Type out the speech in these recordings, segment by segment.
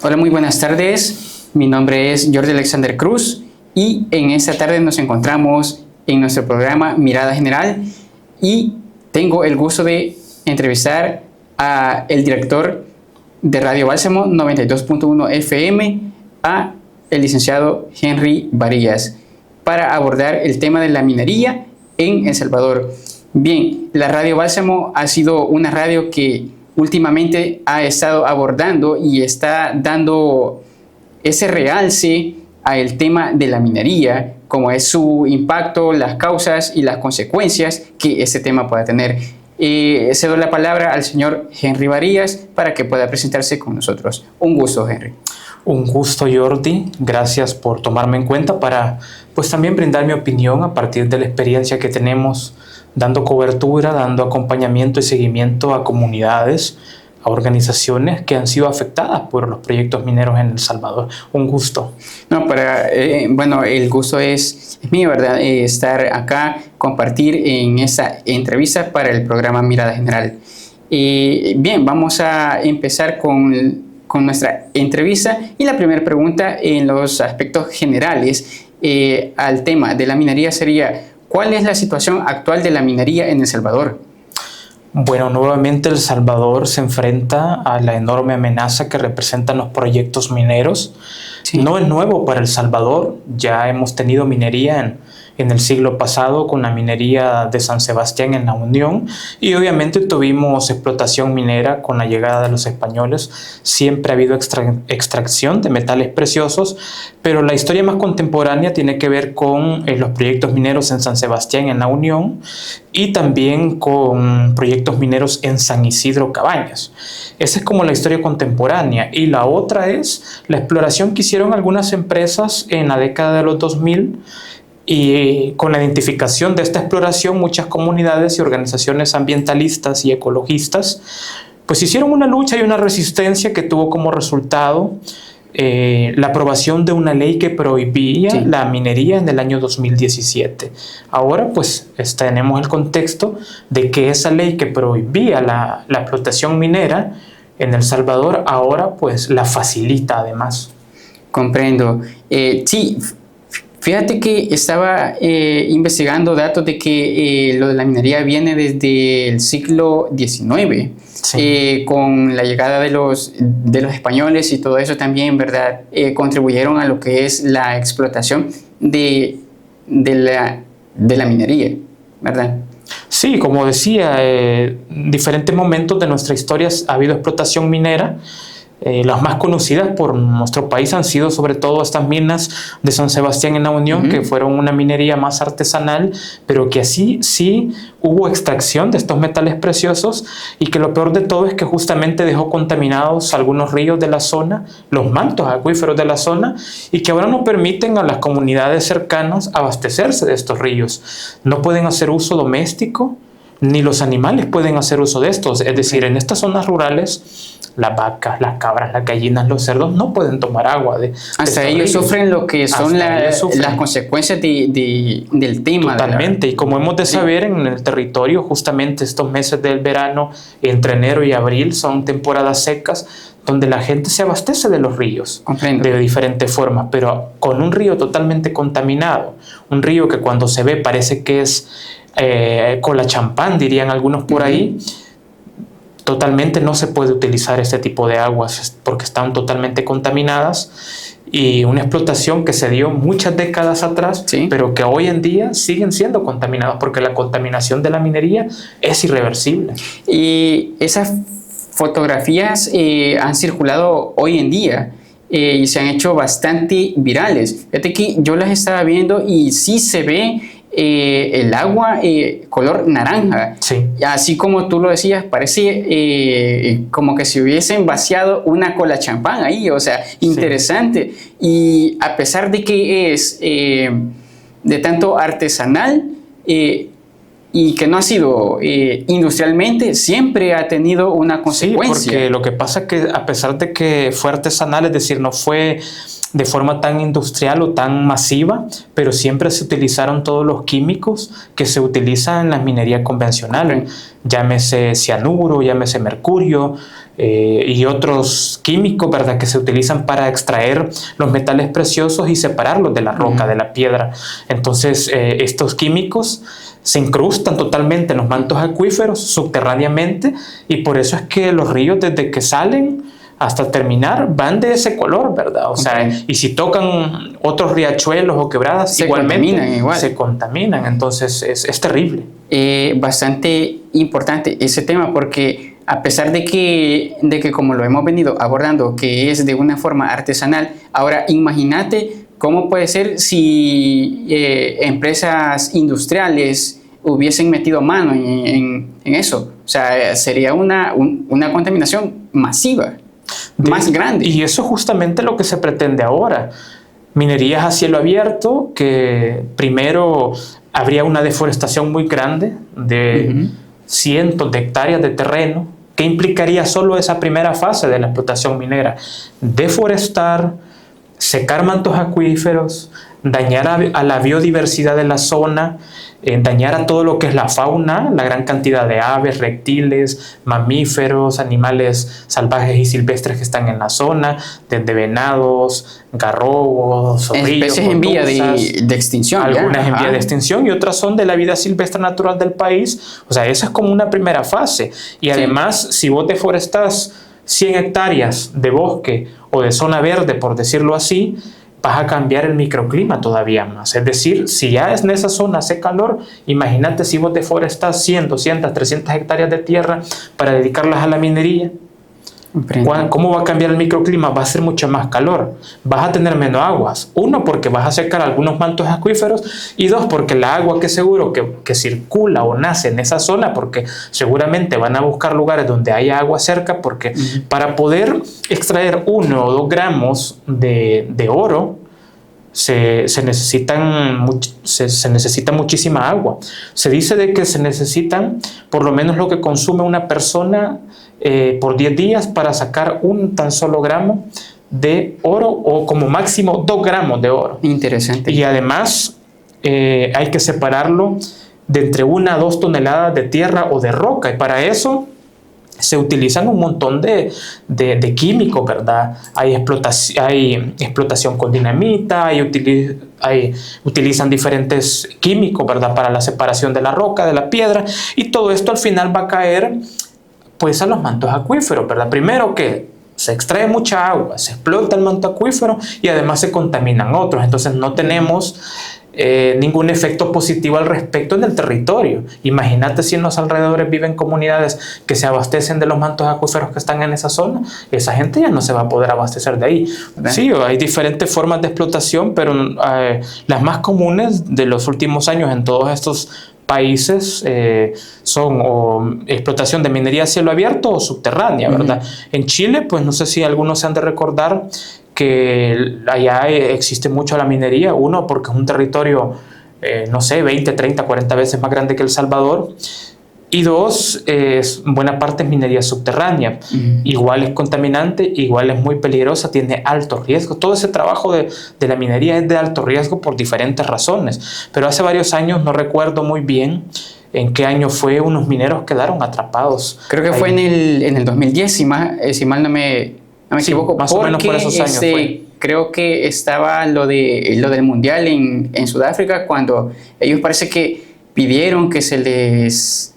Hola, muy buenas tardes. Mi nombre es Jordi Alexander Cruz y en esta tarde nos encontramos en nuestro programa Mirada General y tengo el gusto de entrevistar a el director de Radio Bálsamo 92.1 FM, a el licenciado Henry Varillas, para abordar el tema de la minería en El Salvador. Bien, la Radio Bálsamo ha sido una radio que últimamente ha estado abordando y está dando ese realce al tema de la minería, como es su impacto, las causas y las consecuencias que este tema pueda tener. Cedo la palabra al señor Henry Varillas para que pueda presentarse con nosotros. Un gusto, Henry. Un gusto, Jordi. Gracias por tomarme en cuenta para también brindar mi opinión a partir de la experiencia que tenemos dando cobertura, dando acompañamiento y seguimiento a comunidades, a organizaciones que han sido afectadas por los proyectos mineros en El Salvador. Un gusto. No, el gusto es mío, ¿verdad? Estar acá, compartir en esta entrevista para el programa Mirada General. Bien, vamos a empezar con nuestra entrevista y la primera pregunta en los aspectos generales al tema de la minería sería: ¿cuál es la situación actual de la minería en El Salvador? Bueno, nuevamente El Salvador se enfrenta a la enorme amenaza que representan los proyectos mineros. Sí. No es nuevo para El Salvador, ya hemos tenido minería en el siglo pasado con la minería de San Sebastián en la Unión, y obviamente tuvimos explotación minera con la llegada de los españoles. Siempre ha habido extracción de metales preciosos, pero la historia más contemporánea tiene que ver con los proyectos mineros en San Sebastián en la Unión y también con proyectos mineros en San Isidro Cabañas. Esa es como la historia contemporánea, y la otra es la exploración que hicieron algunas empresas en la década de los 2000. Y con la identificación de esta exploración, muchas comunidades y organizaciones ambientalistas y ecologistas hicieron una lucha y una resistencia que tuvo como resultado la aprobación de una ley que prohibía la minería en el año 2017. Ahora tenemos el contexto de que esa ley que prohibía la explotación minera en El Salvador ahora la facilita además. Comprendo. Sí. Fíjate que estaba investigando datos de que lo de la minería viene desde el siglo XIX, con la llegada de los españoles y todo eso también, ¿verdad? Contribuyeron a lo que es la explotación de la minería, ¿verdad? Sí, como decía, en diferentes momentos de nuestra historia ha habido explotación minera. Las más conocidas por nuestro país han sido sobre todo estas minas de San Sebastián en la Unión, que fueron una minería más artesanal, pero que así sí hubo extracción de estos metales preciosos, y que lo peor de todo es que justamente dejó contaminados algunos ríos de la zona, los mantos acuíferos de la zona, y que ahora no permiten a las comunidades cercanas abastecerse de estos ríos. No pueden hacer uso doméstico, ni los animales pueden hacer uso de estos. Es decir, en estas zonas rurales, las vacas, las cabras, las gallinas, los cerdos no pueden tomar agua de hasta ellos ríos. Sufren lo que son las consecuencias del tema. Totalmente, y como hemos de saber, en el territorio, justamente estos meses del verano, entre enero y abril, son temporadas secas, donde la gente se abastece de los ríos. Comprendo. De diferentes formas, pero con un río totalmente contaminado, un río que cuando se ve parece que es cola champán, dirían algunos por ahí. Totalmente no se puede utilizar este tipo de aguas porque están totalmente contaminadas, y una explotación que se dio muchas décadas atrás, pero que hoy en día siguen siendo contaminadas porque la contaminación de la minería es irreversible. Y esas fotografías han circulado hoy en día y se han hecho bastante virales. Fíjate que yo las estaba viendo y sí se ve el agua color naranja. Sí. Así como tú lo decías, parece como que se hubiesen vaciado una cola champán ahí, o sea, interesante. Sí. Y a pesar de que es de tanto artesanal y que no ha sido industrialmente, siempre ha tenido una consecuencia. Sí, porque lo que pasa es que a pesar de que fue artesanal, es decir, no fue de forma tan industrial o tan masiva, pero siempre se utilizaron todos los químicos que se utilizan en la minería convencional. Llámese cianuro, llámese mercurio, y otros químicos, ¿verdad?, que se utilizan para extraer los metales preciosos y separarlos de la roca, de la piedra. Entonces, estos químicos se incrustan totalmente en los mantos acuíferos subterráneamente, y por eso es que los ríos, desde que salen hasta terminar, van de ese color, ¿verdad? O sea, y si tocan otros riachuelos o quebradas, igualmente se contaminan. Entonces, es terrible. Bastante importante ese tema, porque a pesar de que como lo hemos venido abordando, que es de una forma artesanal, ahora imagínate cómo puede ser si empresas industriales hubiesen metido mano en eso. O sea, sería una contaminación masiva, más grande. Y eso es justamente lo que se pretende ahora. Minerías a cielo abierto, que primero habría una deforestación muy grande de cientos de hectáreas de terreno, que implicaría solo esa primera fase de la explotación minera: deforestar, secar mantos acuíferos, dañar a la biodiversidad de la zona, dañar a todo lo que es la fauna, la gran cantidad de aves, reptiles, mamíferos, animales salvajes y silvestres que están en la zona, desde venados, garrobos, zorrillos, especies en vía de extinción. Algunas en vía de extinción y otras son de la vida silvestre natural del país. O sea, esa es como una primera fase. Y además, si vos deforestás 100 hectáreas de bosque o de zona verde, por decirlo así, vas a cambiar el microclima todavía más. Es decir, si ya en esa zona hace calor, imagínate si vos deforestás 100, 200, 300 hectáreas de tierra para dedicarlas a la minería. ¿Cómo va a cambiar el microclima? Va a ser mucho más calor, vas a tener menos aguas. Uno, porque vas a secar algunos mantos acuíferos, y dos, porque la agua que seguro que circula o nace en esa zona, porque seguramente van a buscar lugares donde haya agua cerca, porque para poder extraer 1 o 2 gramos de oro se necesita muchísima agua. Se dice de que se necesitan por lo menos lo que consume una persona por 10 días para sacar un tan solo gramo de oro, o como máximo 2 gramos de oro. Interesante. Y además hay que separarlo de entre 1 a 2 toneladas de tierra o de roca, y para eso se utilizan un montón de químicos, ¿verdad? Hay explotación con dinamita, utilizan diferentes químicos, ¿verdad?, para la separación de la roca, de la piedra, y todo esto al final va a caer pues a los mantos acuíferos, ¿verdad? Primero que se extrae mucha agua, se explota el manto acuífero y además se contaminan otros. Entonces no tenemos ningún efecto positivo al respecto en el territorio. Imagínate si en los alrededores viven comunidades que se abastecen de los mantos acuíferos que están en esa zona, esa gente ya no se va a poder abastecer de ahí. Sí, hay diferentes formas de explotación, pero las más comunes de los últimos años en todos estos países son o explotación de minería a cielo abierto o subterránea, ¿verdad? En Chile, pues no sé si algunos se han de recordar que allá existe mucho la minería. Uno, porque es un territorio, no sé, 20, 30, 40 veces más grande que El Salvador. Y dos, buena parte es minería subterránea. Igual es contaminante, igual es muy peligrosa, tiene alto riesgo. Todo ese trabajo de la minería es de alto riesgo por diferentes razones. Pero hace varios años, no recuerdo muy bien en qué año fue, unos mineros quedaron atrapados. Creo que fue en el 2010, si mal no me equivoco. Más o menos por esos años fue. Creo que estaba lo del Mundial en Sudáfrica, cuando ellos parece que pidieron que se les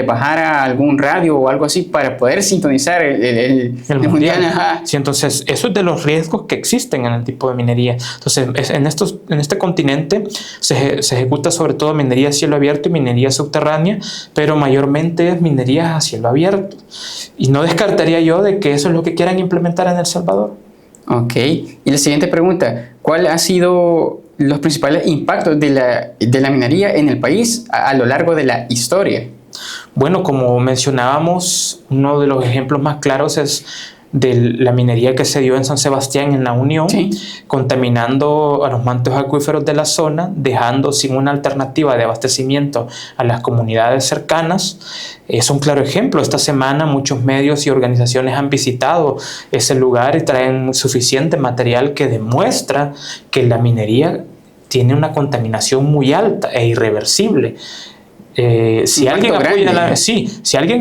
bajara algún radio o algo así para poder sintonizar el mundial. Sí, entonces eso es de los riesgos que existen en el tipo de minería. Entonces en este continente se ejecuta sobre todo minería a cielo abierto y minería subterránea, pero mayormente es minería a cielo abierto. Y no descartaría yo de que eso es lo que quieran implementar en El Salvador. Ok. Y la siguiente pregunta: ¿cuál ha sido los principales impactos de la minería en el país a lo largo de la historia? Bueno, como mencionábamos, uno de los ejemplos más claros es de la minería que se dio en San Sebastián, en La Unión, contaminando a los mantos acuíferos de la zona, dejando sin una alternativa de abastecimiento a las comunidades cercanas. Es un claro ejemplo. Esta semana muchos medios y organizaciones han visitado ese lugar y traen suficiente material que demuestra que la minería tiene una contaminación muy alta e irreversible. Si alguien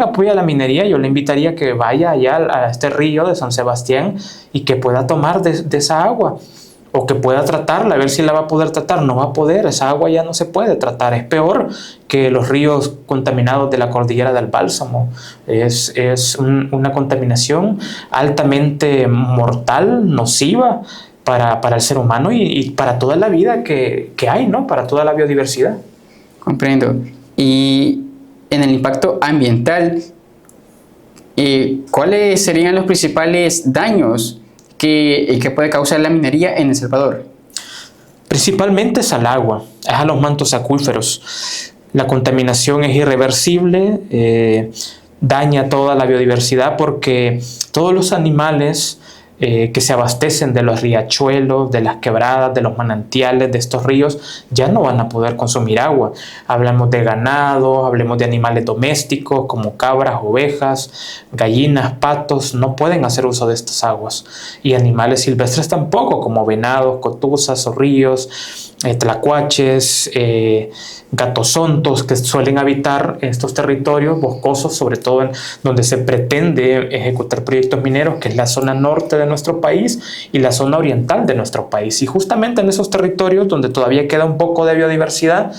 apoya la minería, yo le invitaría a que vaya allá a este río de San Sebastián y que pueda tomar de esa agua, o que pueda tratarla, a ver si la va a poder tratar. No va a poder, esa agua ya no se puede tratar. Es peor que los ríos contaminados de la cordillera del Bálsamo. Es una contaminación altamente mortal, nociva para el ser humano y para toda la vida que hay, ¿no? Para toda la biodiversidad. Comprendo. Y en el impacto ambiental, ¿cuáles serían los principales daños que puede causar la minería en El Salvador? Principalmente es al agua, es a los mantos acuíferos. La contaminación es irreversible, daña toda la biodiversidad porque todos los animales que se abastecen de los riachuelos, de las quebradas, de los manantiales, de estos ríos, ya no van a poder consumir agua. Hablamos de ganado, hablemos de animales domésticos como cabras, ovejas, gallinas, patos, no pueden hacer uso de estas aguas. Y animales silvestres tampoco, como venados, cotuzas, zorrillos, tlacuaches, gatosontos, que suelen habitar estos territorios boscosos, sobre todo en donde se pretende ejecutar proyectos mineros, que es la zona norte de nuestro país y la zona oriental de nuestro país. Y justamente en esos territorios donde todavía queda un poco de biodiversidad,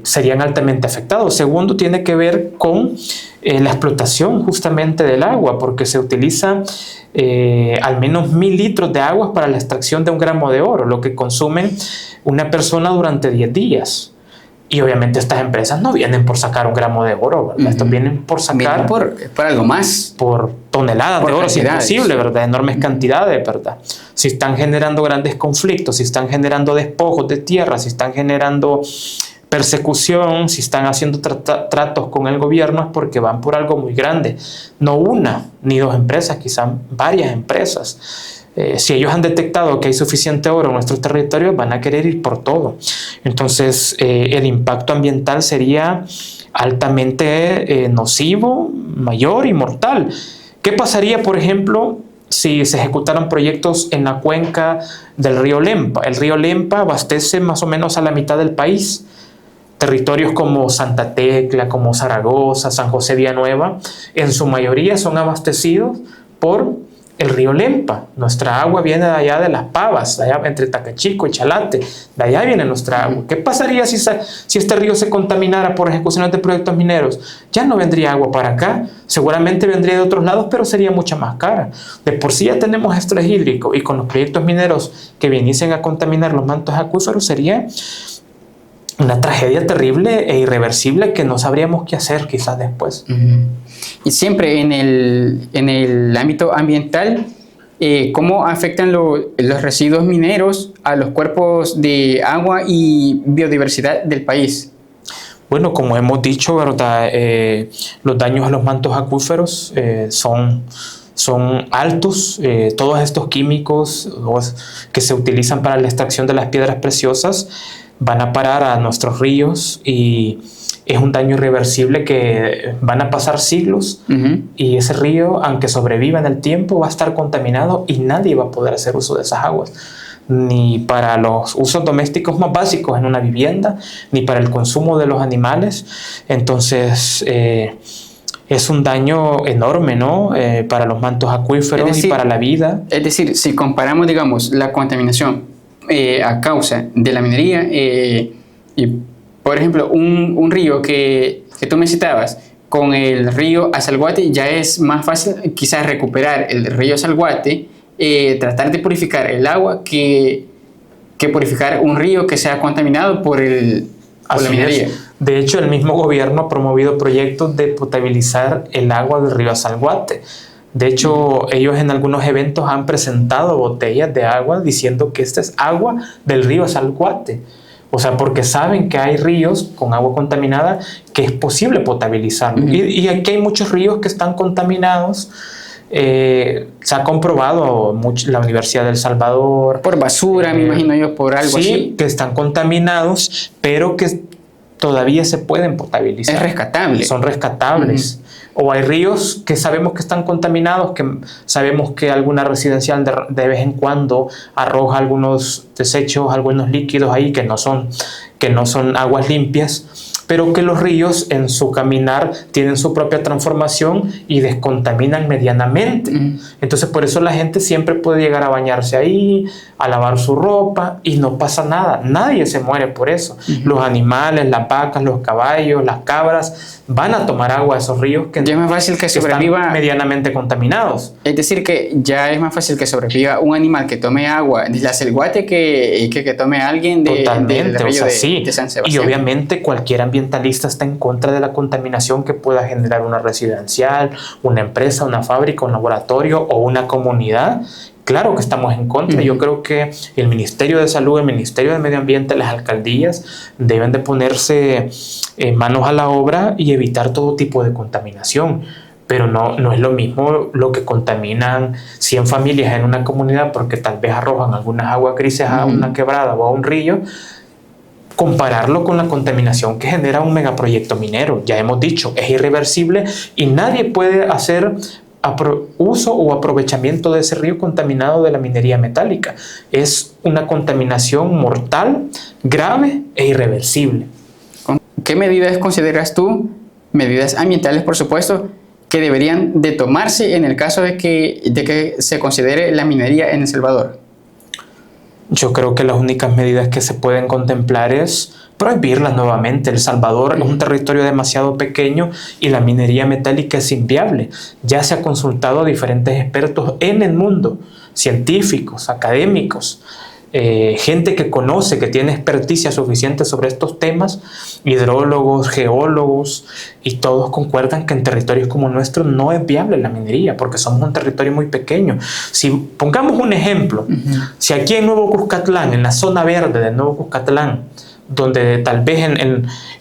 serían altamente afectados. Segundo, tiene que ver con la explotación justamente del agua, porque se utiliza al menos 1000 litros de agua para la extracción de 1 gramo de oro, lo que consume una persona durante 10 días. Y obviamente estas empresas no vienen por sacar 1 gramo de oro, ¿verdad? Estos vienen por sacar por algo más. Por toneladas de oro, si es posible, ¿verdad? Enormes cantidades, ¿verdad? Si están generando grandes conflictos, si están generando despojos de tierra, si están generando persecución, si están haciendo tratos con el gobierno, es porque van por algo muy grande. No una ni 2 empresas, quizás varias empresas. Si ellos han detectado que hay suficiente oro en nuestros territorios, van a querer ir por todo. Entonces, el impacto ambiental sería altamente nocivo, mayor y mortal. ¿Qué pasaría, por ejemplo, si se ejecutaran proyectos en la cuenca del río Lempa? El río Lempa abastece más o menos a la mitad del país. Territorios como Santa Tecla, como Zaragoza, San José Villanueva, en su mayoría son abastecidos por el río Lempa. Nuestra agua viene de allá de Las Pavas, de allá entre Tacachico y Chalate, de allá viene nuestra agua. ¿Qué pasaría si este río se contaminara por ejecuciones de proyectos mineros? Ya no vendría agua para acá, seguramente vendría de otros lados, pero sería mucha más cara. De por sí ya tenemos estrés hídrico, y con los proyectos mineros que viniesen a contaminar los mantos acuíferos sería una tragedia terrible e irreversible que no sabríamos qué hacer quizás después. Y siempre en el ámbito ambiental, ¿cómo afectan los residuos mineros a los cuerpos de agua y biodiversidad del país? Bueno, como hemos dicho, ¿verdad? Los daños a los mantos acuíferos son altos. Todos estos químicos que se utilizan para la extracción de las piedras preciosas van a parar a nuestros ríos y es un daño irreversible que van a pasar siglos y ese río, aunque sobreviva en el tiempo, va a estar contaminado y nadie va a poder hacer uso de esas aguas, ni para los usos domésticos más básicos en una vivienda, ni para el consumo de los animales. Entonces es un daño enorme, ¿no? Para los mantos acuíferos y para la vida. Es decir, si comparamos, digamos, la contaminación a causa de la minería y, por ejemplo, un río que tú me citabas con el río Azalguate, ya es más fácil quizás recuperar el río Azalguate, tratar de purificar el agua que purificar un río que sea contaminado por la minería. De hecho, el mismo gobierno ha promovido proyectos de potabilizar el agua del río Azalguate. De hecho, ellos en algunos eventos han presentado botellas de agua diciendo que esta es agua del río Azalguate. O sea, porque saben que hay ríos con agua contaminada que es posible potabilizarlo. Y aquí hay muchos ríos que están contaminados. Se ha comprobado la Universidad de El Salvador. Por basura, me imagino yo, por algo así. Sí, que están contaminados, pero que todavía se pueden potabilizar. Es rescatable. Son rescatables. O hay ríos que sabemos que están contaminados, que sabemos que alguna residencial de vez en cuando arroja algunos desechos, algunos líquidos ahí que no son aguas limpias, pero que los ríos en su caminar tienen su propia transformación y descontaminan medianamente. Entonces por eso la gente siempre puede llegar a bañarse ahí, a lavar su ropa y no pasa nada. Nadie se muere por eso. Los animales, las vacas, los caballos, las cabras van a tomar agua de esos ríos que, ya es más fácil que sobreviva, están medianamente contaminados. Es decir, que ya es más fácil que sobreviva un animal que tome agua de la Selguate que tome a alguien del río de San Sebastián. Y obviamente cualquier ambientalista está en contra de la contaminación que pueda generar una residencial, una empresa, una fábrica, un laboratorio o una comunidad. Claro que estamos en contra. Yo creo que el Ministerio de Salud, el Ministerio de Medio Ambiente, las alcaldías deben de ponerse manos a la obra y evitar todo tipo de contaminación. Pero no es lo mismo lo que contaminan 100 familias en una comunidad porque tal vez arrojan algunas aguas grises a una quebrada o a un río, compararlo con la contaminación que genera un megaproyecto minero. Ya hemos dicho, es irreversible y nadie puede hacer uso o aprovechamiento de ese río contaminado de la minería metálica. Es una contaminación mortal, grave e irreversible. ¿Qué medidas consideras tú, medidas ambientales por supuesto, que deberían de tomarse en el caso de que se considere la minería en El Salvador? Yo creo que las únicas medidas que se pueden contemplar es prohibirlas nuevamente. El Salvador es un territorio demasiado pequeño y la minería metálica es inviable. Ya se ha consultado a diferentes expertos en el mundo, científicos, académicos, gente que conoce, que tiene experticia suficiente sobre estos temas, hidrólogos, geólogos, y todos concuerdan que en territorios como el nuestro no es viable la minería porque somos un territorio muy pequeño. Si pongamos un ejemplo, si aquí en Nuevo Cuscatlán, en la zona verde de Nuevo Cuscatlán, donde tal vez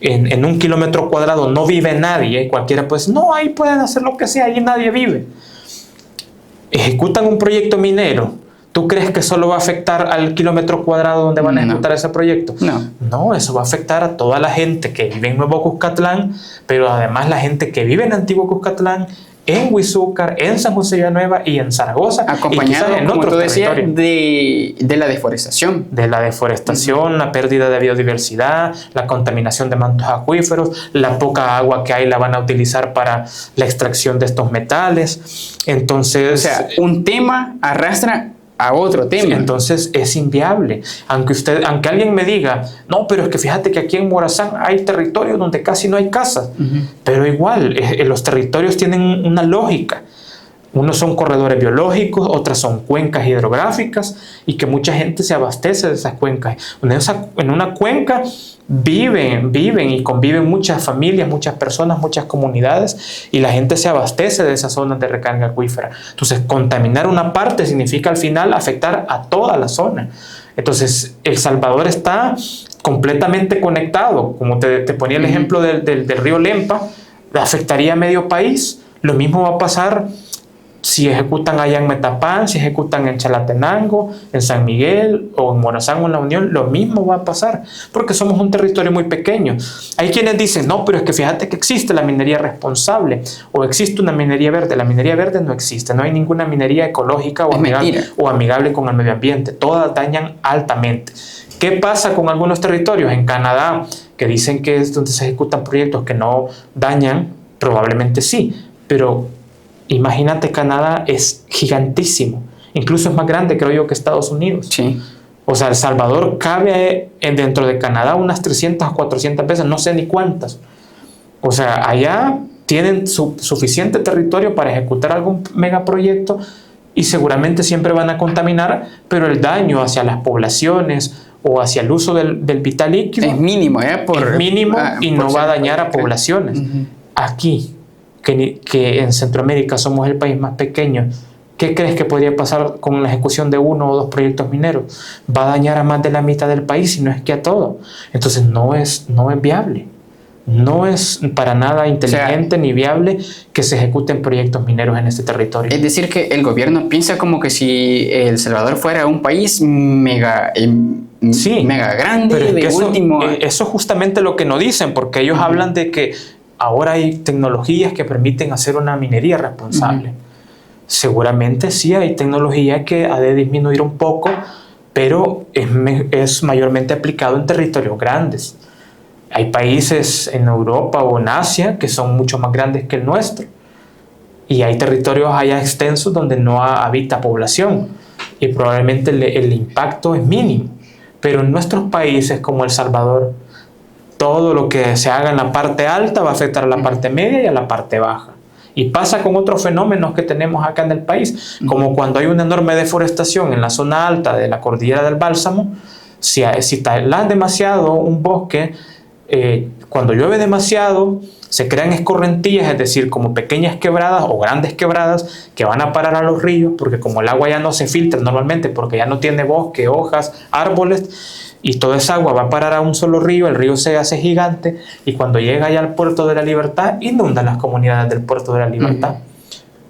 en 1 kilómetro cuadrado no vive nadie, cualquiera puede decir, no, ahí pueden hacer lo que sea, ahí nadie vive. Ejecutan un proyecto minero. ¿Tú crees que solo va a afectar al kilómetro cuadrado donde van a ejecutar ese proyecto? No, eso va a afectar a toda la gente que vive en Nuevo Cuscatlán, pero además la gente que vive en Antiguo Cuscatlán, en Huizúcar, en San José de Villanueva y en Zaragoza. Acompañado, en como tú decías, de la deforestación. De la deforestación, la pérdida de biodiversidad, la contaminación de mantos acuíferos, la poca agua que hay la van a utilizar para la extracción de estos metales. Entonces, o sea, un tema arrastra a otro tema. Sí, entonces es inviable. Aunque alguien me diga, no, pero es que fíjate que aquí en Morazán hay territorios donde casi no hay casas. Pero igual, los territorios tienen una lógica. Unos son corredores biológicos, otras son cuencas hidrográficas y que mucha gente se abastece de esas cuencas. En una cuenca viven y conviven muchas familias, muchas personas, muchas comunidades y la gente se abastece de esas zonas de recarga acuífera. Entonces, contaminar una parte significa al final afectar a toda la zona. Entonces, El Salvador está completamente conectado. Como te ponía el ejemplo del río Lempa, afectaría a medio país. Lo mismo va a pasar si ejecutan allá en Metapán, si ejecutan en Chalatenango, en San Miguel o en Morazán o en La Unión, lo mismo va a pasar, porque somos un territorio muy pequeño. Hay quienes dicen, no, pero es que fíjate que existe la minería responsable o existe una minería verde. La minería verde no existe, no hay ninguna minería ecológica o amigable con el medio ambiente. Todas dañan altamente. ¿Qué pasa con algunos territorios? En Canadá, que dicen que es donde se ejecutan proyectos que no dañan, probablemente sí, pero imagínate, Canadá es gigantísimo, incluso es más grande, creo yo, que Estados Unidos. Sí. O sea, El Salvador cabe dentro de Canadá unas 300 o 400 veces, no sé ni cuántas. O sea, allá tienen suficiente territorio para ejecutar algún megaproyecto y seguramente siempre van a contaminar, pero el daño hacia las poblaciones o hacia el uso del vital líquido es mínimo, es mínimo y no va a dañar a poblaciones. Aquí, que en Centroamérica somos el país más pequeño, ¿qué crees que podría pasar con la ejecución de 1 o 2 proyectos mineros? Va a dañar a más de la mitad del país, si no es que a todo. Entonces no es viable. No es para nada inteligente ni viable que se ejecuten proyectos mineros en este territorio. Es decir, que el gobierno piensa como que si El Salvador fuera un país mega grande, pero es que último. Eso es justamente lo que no dicen, porque ellos hablan de que ahora hay tecnologías que permiten hacer una minería responsable. Seguramente sí hay tecnología que ha de disminuir un poco, pero es mayormente aplicado en territorios grandes. Hay países en Europa o en Asia que son mucho más grandes que el nuestro. Y hay territorios allá extensos donde no habita población. Y probablemente el impacto es mínimo. Pero en nuestros países como El Salvador, todo lo que se haga en la parte alta va a afectar a la parte media y a la parte baja. Y pasa con otros fenómenos que tenemos acá en el país, como cuando hay una enorme deforestación en la zona alta de la cordillera del Bálsamo. Si talas demasiado un bosque, cuando llueve demasiado, se crean escorrentías, es decir, como pequeñas quebradas o grandes quebradas que van a parar a los ríos, porque como el agua ya no se filtra normalmente, porque ya no tiene bosque, hojas, árboles, y toda esa agua va a parar a un solo río, el río se hace gigante, y cuando llega ya al Puerto de la Libertad, inundan las comunidades del Puerto de la Libertad.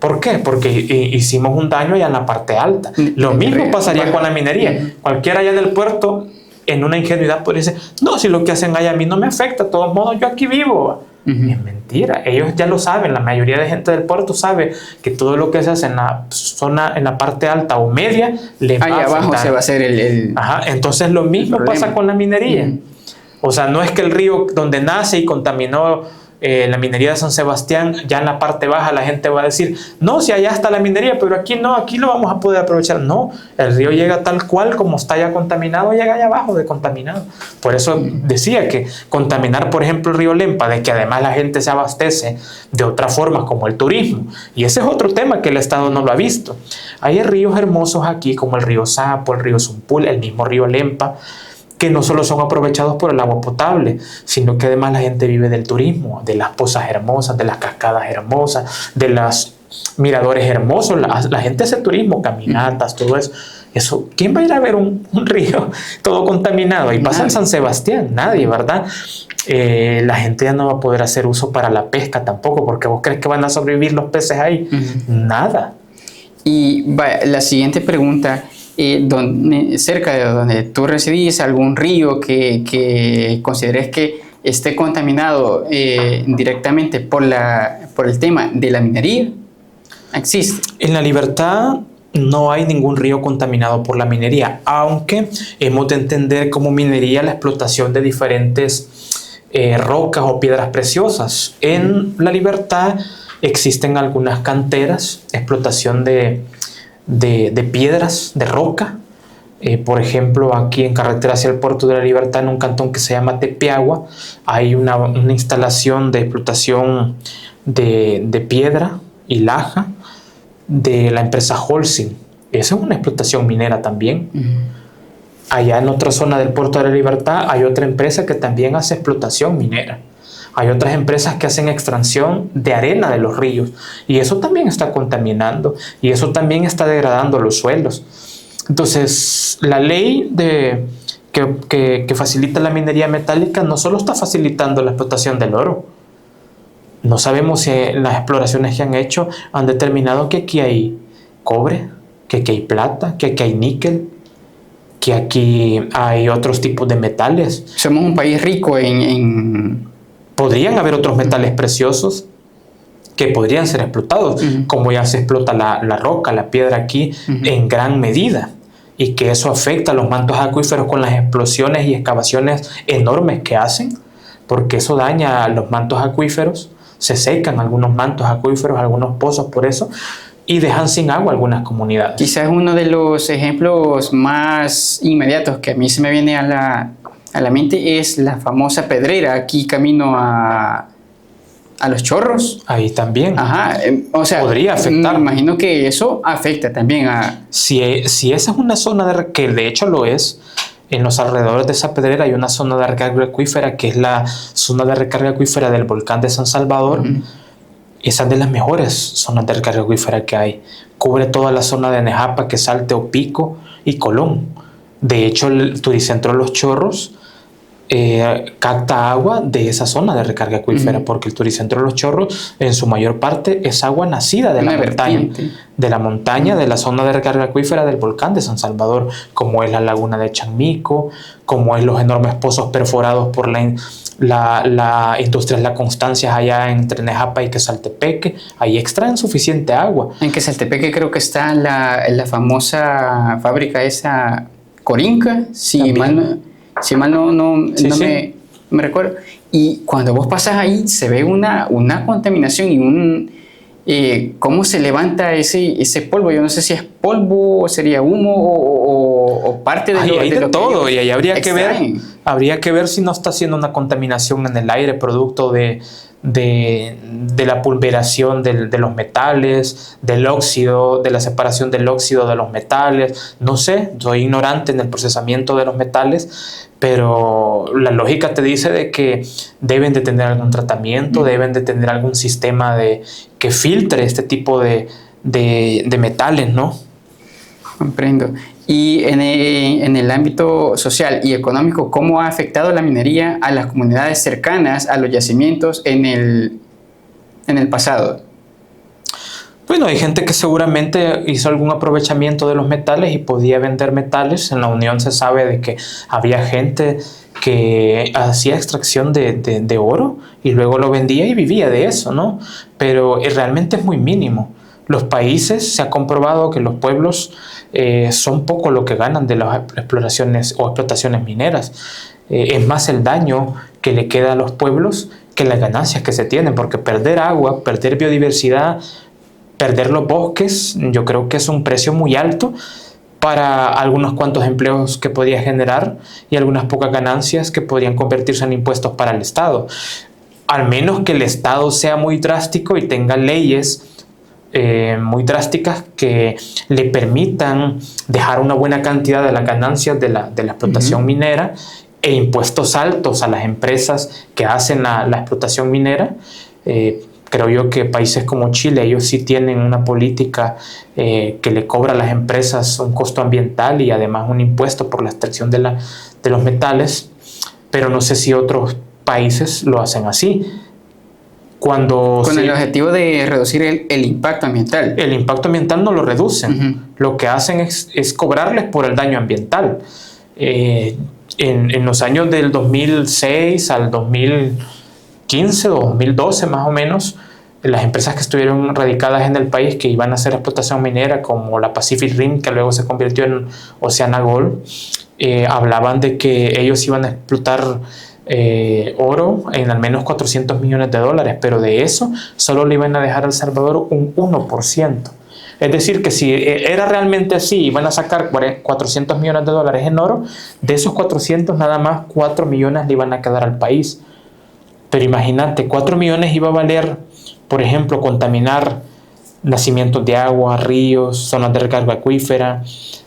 ¿Por qué? Porque hicimos un daño allá en la parte alta. Lo mismo pasaría con la minería. Cualquiera allá en el puerto, en una ingenuidad, podría decir, no, si lo que hacen allá a mí no me afecta, de todos modos yo aquí vivo. Es mentira, ellos ya lo saben, la mayoría de gente del puerto sabe que todo lo que se hace en la zona, en la parte alta o media, le va a afectar. Abajo se va a hacer el Ajá, entonces lo mismo pasa con la minería. O sea, no es que el río donde nace y contaminó la minería de San Sebastián, ya en la parte baja la gente va a decir, no, si allá está la minería, pero aquí no, aquí lo vamos a poder aprovechar. No, el río llega tal cual como está ya contaminado, llega allá abajo de contaminado. Por eso decía que contaminar, por ejemplo, el río Lempa, de que además la gente se abastece de otras formas como el turismo, y ese es otro tema que el Estado no lo ha visto. Hay ríos hermosos aquí como el río Sapo, el río Zumpul, el mismo río Lempa, que no solo son aprovechados por el agua potable, sino que además la gente vive del turismo, de las pozas hermosas, de las cascadas hermosas, de los miradores hermosos. La gente hace turismo, caminatas, todo eso. ¿Quién va a ir a ver un río todo contaminado? Y pasa en San Sebastián, nadie, ¿verdad? La gente ya no va a poder hacer uso para la pesca tampoco, porque vos crees que van a sobrevivir los peces ahí. Nada. Y la siguiente pregunta, cerca de donde tú residís, algún río que consideres que esté contaminado directamente por el tema de la minería, ¿existe? En La Libertad no hay ningún río contaminado por la minería, aunque hemos de entender como minería la explotación de diferentes rocas o piedras preciosas. En La Libertad existen algunas canteras, explotación de piedras, de roca. Por ejemplo, aquí en carretera hacia el Puerto de la Libertad, en un cantón que se llama Tepeagua, hay una instalación de explotación de piedra y laja de la empresa Holcim. Esa es una explotación minera también. Allá en otra zona del Puerto de la Libertad hay otra empresa que también hace explotación minera. Hay otras empresas que hacen extracción de arena de los ríos, y eso también está contaminando, y eso también está degradando los suelos. Entonces, la ley que facilita la minería metálica no solo está facilitando la explotación del oro. No sabemos si las exploraciones que han hecho han determinado que aquí hay cobre, que aquí hay plata, que aquí hay níquel, que aquí hay otros tipos de metales. Somos un país rico en Podrían haber otros metales preciosos que podrían ser explotados, como ya se explota la roca, la piedra aquí en gran medida, y que eso afecta a los mantos acuíferos con las explosiones y excavaciones enormes que hacen, porque eso daña a los mantos acuíferos, se secan algunos mantos acuíferos, algunos pozos por eso, y dejan sin agua algunas comunidades. Quizás uno de los ejemplos más inmediatos que a mí se me viene a la mente es la famosa pedrera aquí camino a los Chorros. Ahí también. Ajá, o sea, podría afectar. Me imagino que eso afecta también a... Si esa es una zona que de hecho lo es, en los alrededores de esa pedrera hay una zona de recarga acuífera que es la zona de recarga acuífera del volcán de San Salvador. Esa es de las mejores zonas de recarga acuífera que hay. Cubre toda la zona de Nejapa, Quesalte, Opico y Colón. De hecho, el Turicentro Los Chorros capta agua de esa zona de recarga acuífera, porque el Turicentro Los Chorros en su mayor parte es agua nacida de la montaña, de la zona de recarga acuífera del volcán de San Salvador, como es la laguna de Chanmico, como es los enormes pozos perforados por la industria La Constancia allá entre Nejapa y Quesaltepeque. Ahí extraen suficiente agua. En Quesaltepeque creo que está la famosa fábrica esa Corinca, si mal no me recuerdo. Y cuando vos pasas ahí, se ve una contaminación y cómo se levanta ese polvo. Yo no sé si es polvo, o sería humo, o parte de hay de todo, y ahí habría que ver si no está haciendo una contaminación en el aire producto de la pulveración de los metales, del óxido, de la separación del óxido de los metales. No sé, soy ignorante en el procesamiento de los metales, pero la lógica te dice de que deben de tener algún tratamiento, deben de tener algún sistema que filtre este tipo de metales, ¿no? Comprendo. Y en el ámbito social y económico, ¿cómo ha afectado la minería a las comunidades cercanas a los yacimientos en el pasado? Bueno, hay gente que seguramente hizo algún aprovechamiento de los metales y podía vender metales. En la Unión se sabe de que había gente que hacía extracción de oro y luego lo vendía y vivía de eso, ¿no? Pero realmente es muy mínimo. Los países, se ha comprobado que los pueblos son poco lo que ganan de las exploraciones o explotaciones mineras. Es más el daño que le queda a los pueblos que las ganancias que se tienen, porque perder agua, perder biodiversidad, perder los bosques, yo creo que es un precio muy alto para algunos cuantos empleos que podría generar y algunas pocas ganancias que podrían convertirse en impuestos para el Estado. Al menos que el Estado sea muy drástico y tenga leyes muy drásticas que le permitan dejar una buena cantidad de las ganancias de la explotación minera e impuestos altos a las empresas que hacen la explotación minera. Creo yo que países como Chile, ellos sí tienen una política que le cobra a las empresas un costo ambiental y además un impuesto por la extracción de los metales, pero no sé si otros países lo hacen así. Con el objetivo de reducir el impacto ambiental. El impacto ambiental no lo reducen. Lo que hacen es cobrarles por el daño ambiental. En los años del 2006 al 2015 o 2012 más o menos, las empresas que estuvieron radicadas en el país que iban a hacer explotación minera, como la Pacific Rim, que luego se convirtió en OceanaGold, hablaban de que ellos iban a explotar oro en al menos $400 millones, pero de eso solo le iban a dejar a El Salvador un 1%. Es decir, que si era realmente así, iban a sacar $400 millones en oro, de esos 400 nada más 4 millones le iban a quedar al país. Pero imagínate, 4 millones iba a valer, por ejemplo, contaminar nacimientos de agua, ríos, zonas de recarga acuífera,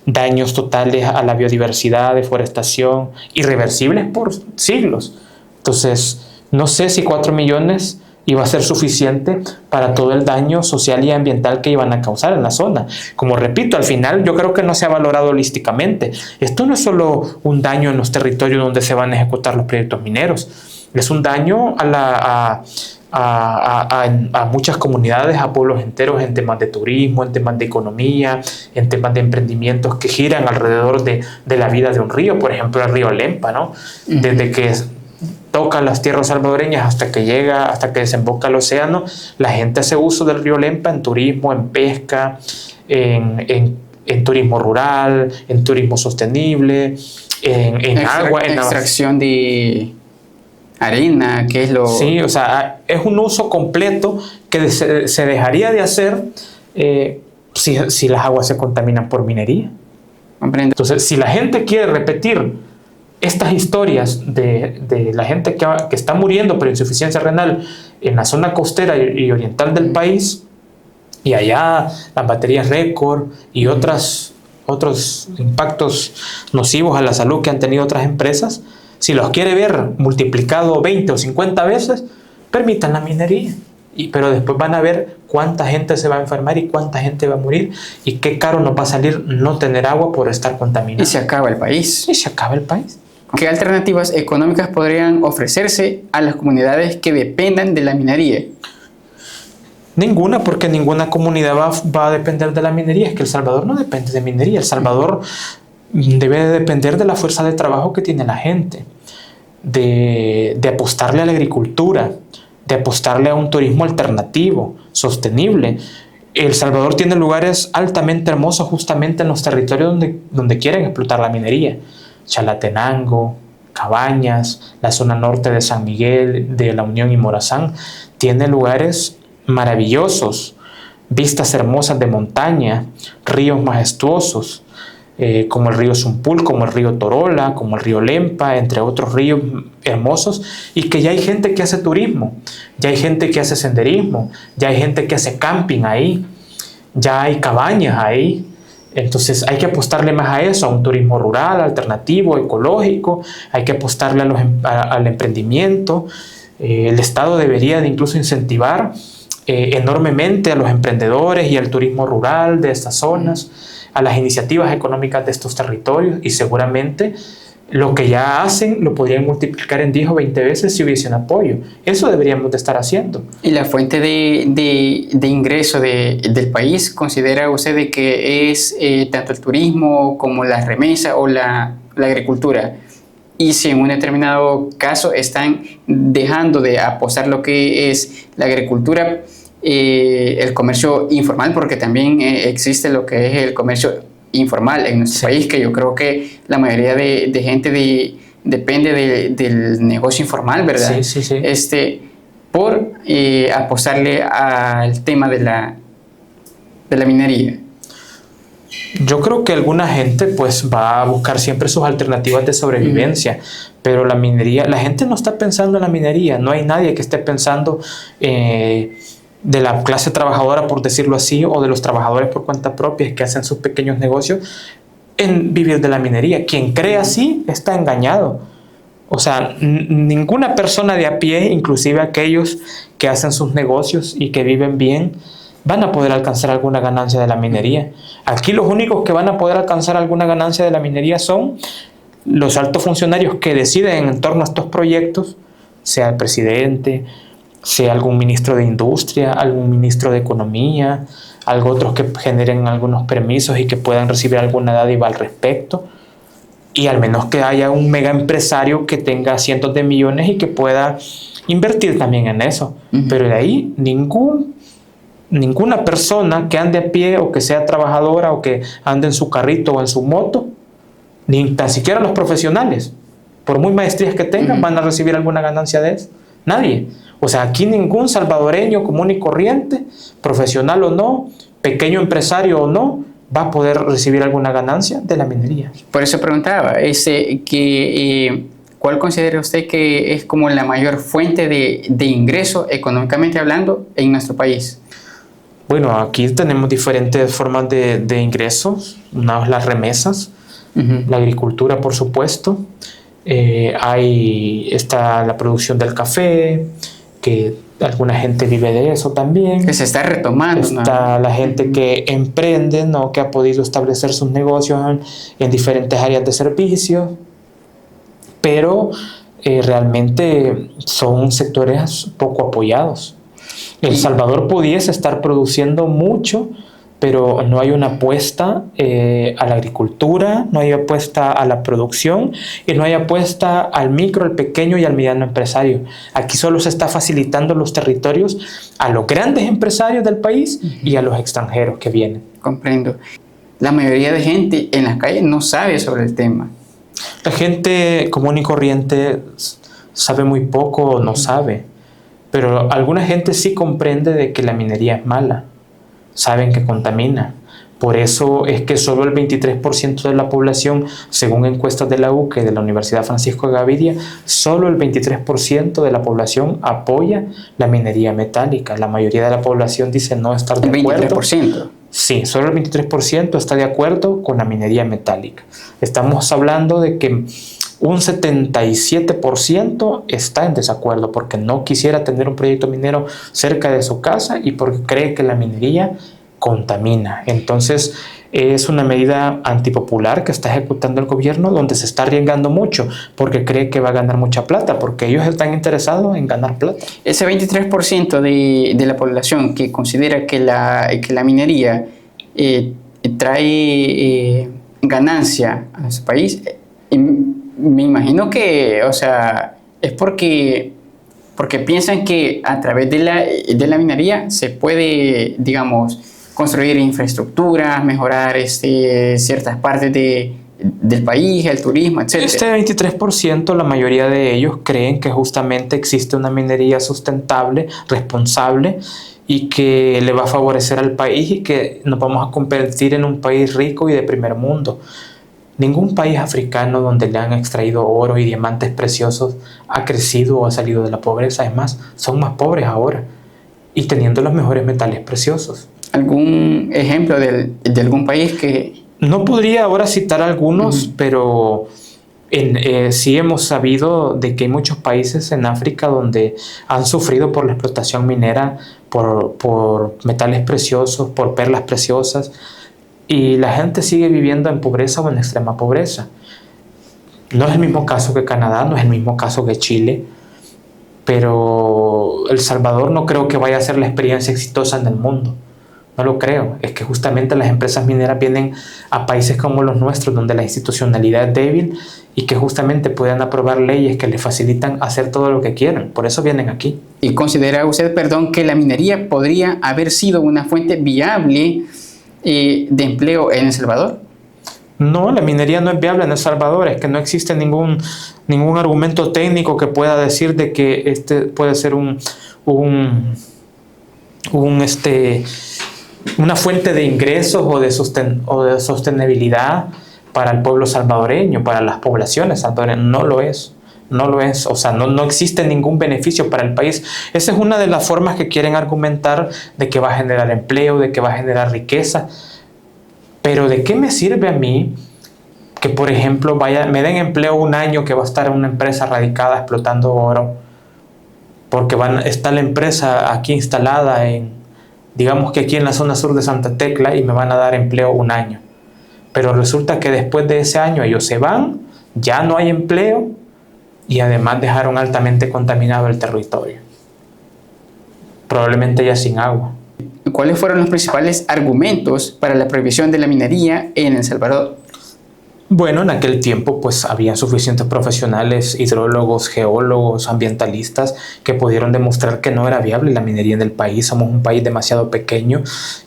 daños totales a la biodiversidad, deforestación, irreversibles por siglos. Entonces, no sé si 4 millones iba a ser suficiente para todo el daño social y ambiental que iban a causar en la zona. Como repito, al final yo creo que no se ha valorado holísticamente. Esto no es solo un daño en los territorios donde se van a ejecutar los proyectos mineros, es un daño a muchas comunidades, a pueblos enteros en temas de turismo, en temas de economía, en temas de emprendimientos que giran alrededor de la vida de un río, por ejemplo el río Lempa, ¿no? Desde que toca las tierras salvadoreñas hasta que desemboca al océano, la gente hace uso del río Lempa en turismo, en pesca, en turismo rural, en turismo sostenible, en agua, en extracción de arena, que es lo... Sí, o sea, es un uso completo que se dejaría de hacer si las aguas se contaminan por minería. Comprendo. Entonces, si la gente quiere repetir estas historias de la gente que está muriendo por insuficiencia renal en la zona costera y oriental del país, y allá las baterías récord y otros impactos nocivos a la salud que han tenido otras empresas, si los quiere ver multiplicado 20 o 50 veces, permitan la minería. Pero después van a ver cuánta gente se va a enfermar y cuánta gente va a morir y qué caro nos va a salir no tener agua por estar contaminado. Y se acaba el país. Y se acaba el país. ¿Qué alternativas económicas podrían ofrecerse a las comunidades que dependan de la minería? Ninguna, porque ninguna comunidad va a depender de la minería. Es que El Salvador no depende de minería. El Salvador debe de depender de la fuerza de trabajo que tiene la gente, de apostarle a la agricultura, de apostarle a un turismo alternativo, sostenible. El Salvador tiene lugares altamente hermosos justamente en los territorios donde quieren explotar la minería. Chalatenango, Cabañas, la zona norte de San Miguel, de La Unión y Morazán, tiene lugares maravillosos, vistas hermosas de montaña, ríos majestuosos, como el río Zumpul, como el río Torola, como el río Lempa, entre otros ríos hermosos, y que ya hay gente que hace turismo, ya hay gente que hace senderismo, ya hay gente que hace camping ahí, ya hay cabañas ahí. Entonces hay que apostarle más a eso, a un turismo rural, alternativo, ecológico, hay que apostarle al emprendimiento. El Estado debería de incluso incentivar enormemente a los emprendedores y al turismo rural de estas zonas, a las iniciativas económicas de estos territorios, y seguramente lo que ya hacen lo podrían multiplicar en 10 o 20 veces si hubiese un apoyo. Eso deberíamos de estar haciendo. ¿Y la fuente de ingreso del país, considera usted de que es tanto el turismo como la remesa o la agricultura? Y si en un determinado caso están dejando de apostar lo que es la agricultura, el comercio informal, porque también existe lo que es el comercio informal en nuestro país, que yo creo que la mayoría de gente depende del negocio informal, ¿verdad? Sí. Por apostarle al tema de la minería. Yo creo que alguna gente pues va a buscar siempre sus alternativas de sobrevivencia, pero la minería, la gente no está pensando en la minería, no hay nadie que esté pensando de la clase trabajadora, por decirlo así, o de los trabajadores por cuenta propia que hacen sus pequeños negocios en vivir de la minería. Quien cree así está engañado. O sea, ninguna persona de a pie, inclusive aquellos que hacen sus negocios y que viven bien, van a poder alcanzar alguna ganancia de la minería. Aquí los únicos que van a poder alcanzar alguna ganancia de la minería son los altos funcionarios que deciden en torno a estos proyectos, sea el presidente, sea algún ministro de Industria, algún ministro de Economía, algo otros que generen algunos permisos y que puedan recibir alguna dádiva al respecto. Y al menos que haya un mega empresario que tenga cientos de millones y que pueda invertir también en eso. Pero de ahí ninguna persona que ande a pie o que sea trabajadora o que ande en su carrito o en su moto, ni tan siquiera los profesionales, por muy maestrías que tengan, van a recibir alguna ganancia de eso. Nadie. O sea, aquí ningún salvadoreño común y corriente, profesional o no, pequeño empresario o no, va a poder recibir alguna ganancia de la minería. Por eso preguntaba, ¿cuál considera usted que es como la mayor fuente de ingreso económicamente hablando en nuestro país? Bueno, aquí tenemos diferentes formas de ingresos. Una es las remesas, la agricultura, por supuesto. Está la producción del café, que alguna gente vive de eso también. Que se está retomando. Está la gente que emprende, ¿no? Que ha podido establecer sus negocios en diferentes áreas de servicio, pero realmente son sectores poco apoyados. El Salvador pudiese estar produciendo mucho, pero no hay una apuesta a la agricultura, no hay apuesta a la producción y no hay apuesta al micro, al pequeño y al mediano empresario. Aquí solo se está facilitando los territorios a los grandes empresarios del país y a los extranjeros que vienen. Comprendo. La mayoría de gente en las calles no sabe sobre el tema. La gente común y corriente sabe muy poco o no sabe, pero alguna gente sí comprende de que la minería es mala. Saben que contamina. Por eso es que solo el 23% de la población, según encuestas de la UCA y de la Universidad Francisco de Gaviria, solo el 23% de la población apoya la minería metálica. La mayoría de la población dice no estar de acuerdo. ¿23%? Sí, solo el 23% está de acuerdo con la minería metálica. Estamos hablando de que un 77% está en desacuerdo porque no quisiera tener un proyecto minero cerca de su casa y porque cree que la minería contamina. Entonces es una medida antipopular que está ejecutando el gobierno, donde se está arriesgando mucho porque cree que va a ganar mucha plata, porque ellos están interesados en ganar plata. Ese 23% de la población que considera que la minería trae ganancia a su país, me imagino que, o sea, es porque piensan que a través de la minería se puede, digamos, construir infraestructuras, mejorar ciertas partes de del país, el turismo, etcétera. Este 23%, la mayoría de ellos creen que justamente existe una minería sustentable, responsable, y que le va a favorecer al país y que nos vamos a convertir en un país rico y de primer mundo. Ningún país africano donde le han extraído oro y diamantes preciosos ha crecido o ha salido de la pobreza. Es más, son más pobres ahora y teniendo los mejores metales preciosos. ¿Algún ejemplo de algún país que...? No podría ahora citar algunos, pero sí hemos sabido de que hay muchos países en África donde han sufrido por la explotación minera, por metales preciosos, por perlas preciosas, y la gente sigue viviendo en pobreza o en extrema pobreza. No es el mismo caso que Canadá, no es el mismo caso que Chile, pero El Salvador no creo que vaya a ser la experiencia exitosa en el mundo. No lo creo. Es que justamente las empresas mineras vienen a países como los nuestros, donde la institucionalidad es débil y que justamente puedan aprobar leyes que les facilitan hacer todo lo que quieran. Por eso vienen aquí. ¿Y considera usted, que la minería podría haber sido una fuente viable de empleo en El Salvador? No, la minería no es viable en El Salvador. Es que no existe ningún argumento técnico que pueda decir de que este puede ser una fuente de ingresos o de sostenibilidad para el pueblo salvadoreño, para las poblaciones salvadoreñas. No lo es, o sea, no existe ningún beneficio para el país. Esa es una de las formas que quieren argumentar de que va a generar empleo, de que va a generar riqueza. Pero ¿de qué me sirve a mí que, por ejemplo, me den empleo un año que va a estar en una empresa radicada explotando oro? Porque está la empresa aquí instalada digamos que aquí en la zona sur de Santa Tecla, y me van a dar empleo un año. Pero resulta que después de ese año ellos se van, ya no hay empleo y además dejaron altamente contaminado el territorio. Probablemente ya sin agua. ¿Cuáles fueron los principales argumentos para la prohibición de la minería en El Salvador? Bueno, en aquel tiempo pues había suficientes profesionales, hidrólogos, geólogos, ambientalistas que pudieron demostrar que no era viable la minería en el país. Somos un país demasiado pequeño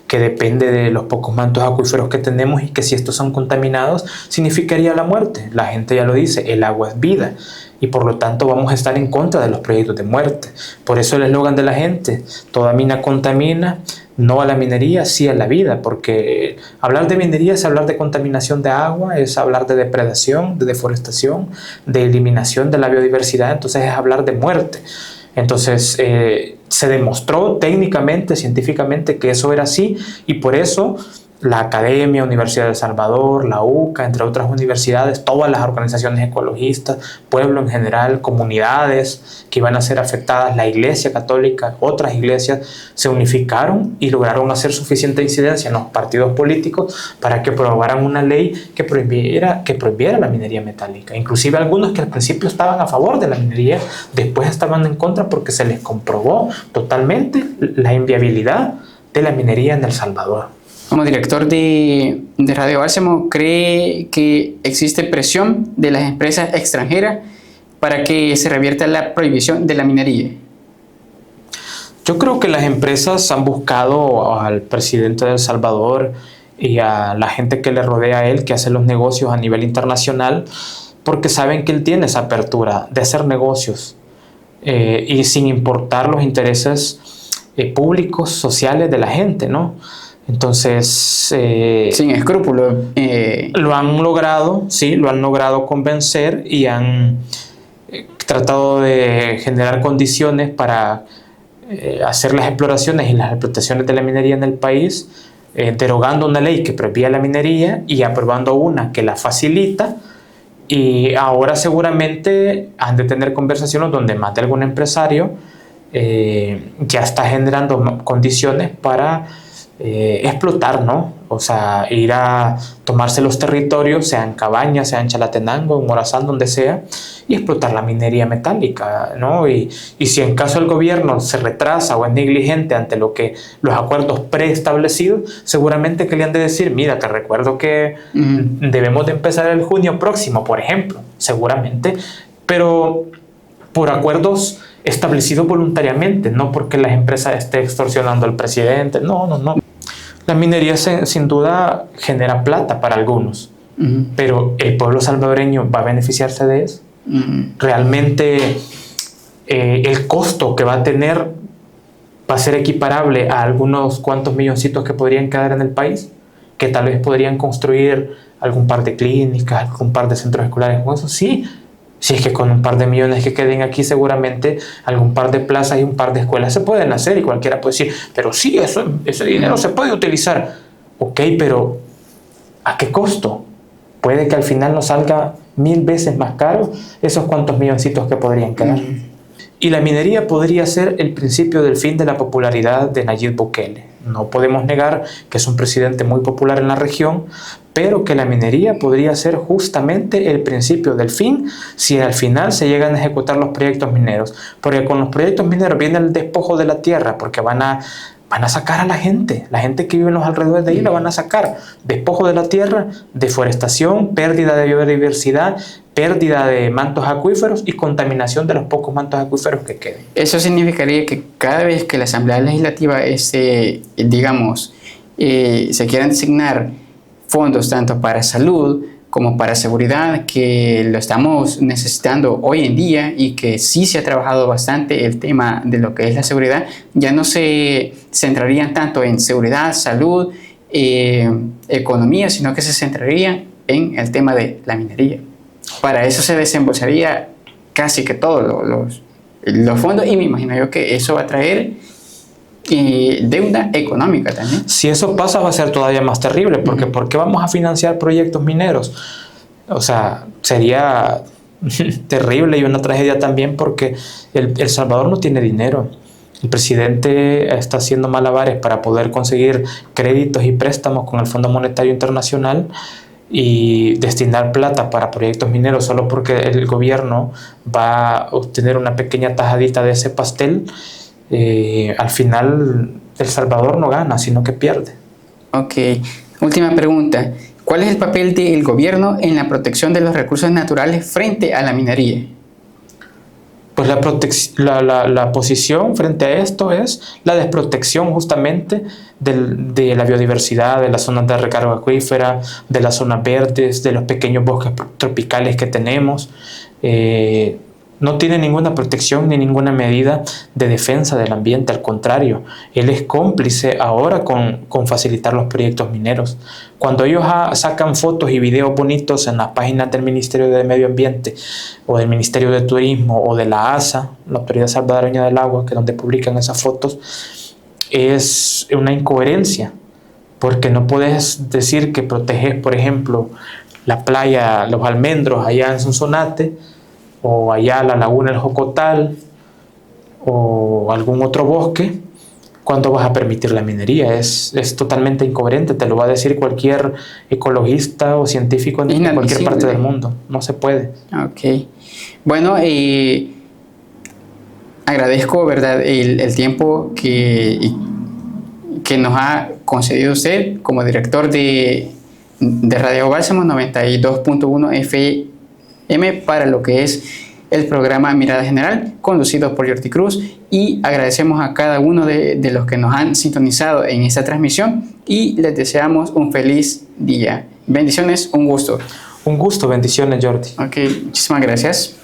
que depende de los pocos mantos acuíferos que tenemos y que si estos son contaminados significaría la muerte. La gente ya lo dice, el agua es vida y por lo tanto vamos a estar en contra de los proyectos de muerte. Por eso el eslogan de la gente, toda mina contamina, no a la minería, sí a la vida, porque hablar de minería es hablar de contaminación de agua, es hablar de depredación, de deforestación, de eliminación de la biodiversidad, entonces es hablar de muerte. Entonces se demostró técnicamente, científicamente que eso era así y por eso la Academia, Universidad de El Salvador, la UCA, entre otras universidades, todas las organizaciones ecologistas, pueblo en general, comunidades que iban a ser afectadas, la Iglesia Católica, otras iglesias, se unificaron y lograron hacer suficiente incidencia en los partidos políticos para que aprobaran una ley que prohibiera la minería metálica. Inclusive algunos que al principio estaban a favor de la minería, después estaban en contra porque se les comprobó totalmente la inviabilidad de la minería en El Salvador. Como director de Radio Bálsamo, ¿cree que existe presión de las empresas extranjeras para que se revierta la prohibición de la minería? Yo creo que las empresas han buscado al presidente de El Salvador y a la gente que le rodea a él, que hace los negocios a nivel internacional, porque saben que él tiene esa apertura de hacer negocios y sin importar los intereses públicos, sociales de la gente, ¿no? Entonces, sin escrúpulos. Lo han logrado, sí, lo han logrado convencer y han tratado de generar condiciones para hacer las exploraciones y las explotaciones de la minería en el país, derogando una ley que prohibía la minería y aprobando una que la facilita. Y ahora seguramente han de tener conversaciones donde más de algún empresario ya está generando condiciones para explotar, ¿no? O sea, ir a tomarse los territorios, sea en Cabañas, sea en Chalatenango, en Morazán, donde sea, y explotar la minería metálica, ¿no? Y si en caso el gobierno se retrasa o es negligente ante lo que los acuerdos preestablecidos, seguramente que le han de decir, mira, te recuerdo que debemos de empezar el junio próximo, por ejemplo, seguramente, pero por acuerdos establecidos voluntariamente, no porque las empresas estén extorsionando al presidente, no. La minería sin duda genera plata para algunos, pero ¿el pueblo salvadoreño va a beneficiarse de eso? ¿Realmente el costo que va a tener va a ser equiparable a algunos cuantos milloncitos que podrían quedar en el país? Que tal vez podrían construir algún par de clínicas, algún par de centros escolares con eso. Sí, si es que con un par de millones que queden aquí, seguramente algún par de plazas y un par de escuelas se pueden hacer, y cualquiera puede decir, pero sí, ese dinero se puede utilizar. Ok, pero ¿a qué costo? Puede que al final nos salga 1000 veces más caro esos cuantos milloncitos que podrían quedar. Y la minería podría ser el principio del fin de la popularidad de Nayib Bukele. No podemos negar que es un presidente muy popular en la región, pero que la minería podría ser justamente el principio del fin si al final se llegan a ejecutar los proyectos mineros. Porque con los proyectos mineros viene el despojo de la tierra, porque van a sacar a la gente que vive en los alrededores de ahí la van a sacar. Despojo de la tierra, deforestación, pérdida de biodiversidad, pérdida de mantos acuíferos y contaminación de los pocos mantos acuíferos que queden. Eso significaría que cada vez que la Asamblea Legislativa se quieran designar fondos tanto para salud como para seguridad, que lo estamos necesitando hoy en día y que sí se ha trabajado bastante el tema de lo que es la seguridad, ya no se centrarían tanto en seguridad, salud, economía, sino que se centraría en el tema de la minería. Para eso se desembolsaría casi que todos los fondos, y me imagino yo que eso va a traer deuda económica también. Si eso pasa, va a ser todavía más terrible, porque ¿por qué vamos a financiar proyectos mineros? O sea, sería terrible y una tragedia también, porque El Salvador no tiene dinero. El presidente está haciendo malabares para poder conseguir créditos y préstamos con el Fondo Monetario Internacional y destinar plata para proyectos mineros solo porque el gobierno va a obtener una pequeña tajadita de ese pastel. Al final El Salvador no gana, sino que pierde. Ok, última pregunta. ¿Cuál es el papel del gobierno en la protección de los recursos naturales frente a la minería? Pues la posición frente a esto es la desprotección justamente de la biodiversidad, de las zonas de recarga acuífera, de las zonas verdes, de los pequeños bosques tropicales que tenemos. No tiene ninguna protección ni ninguna medida de defensa del ambiente, al contrario, él es cómplice ahora con facilitar los proyectos mineros. Cuando ellos sacan fotos y videos bonitos en las páginas del Ministerio de Medio Ambiente o del Ministerio de Turismo o de la ASA, la Autoridad Salvadoreña del Agua, que es donde publican esas fotos, es una incoherencia, porque no puedes decir que proteges, por ejemplo, la playa Los Almendros allá en Sonsonate, o allá la laguna El Jocotal o algún otro bosque, cuando vas a permitir la minería. Es totalmente incoherente, te lo va a decir cualquier ecologista o científico en cualquier parte del mundo. No se puede. Ok. Bueno, agradezco, ¿verdad?, el tiempo que nos ha concedido usted como director de Radio Bálsamo 92.1 FM para lo que es el programa Mirada General, conducido por Jordi Cruz, y agradecemos a cada uno de los que nos han sintonizado en esta transmisión y les deseamos un feliz día. Bendiciones, un gusto. Un gusto, bendiciones, Jordi. Ok, muchísimas gracias.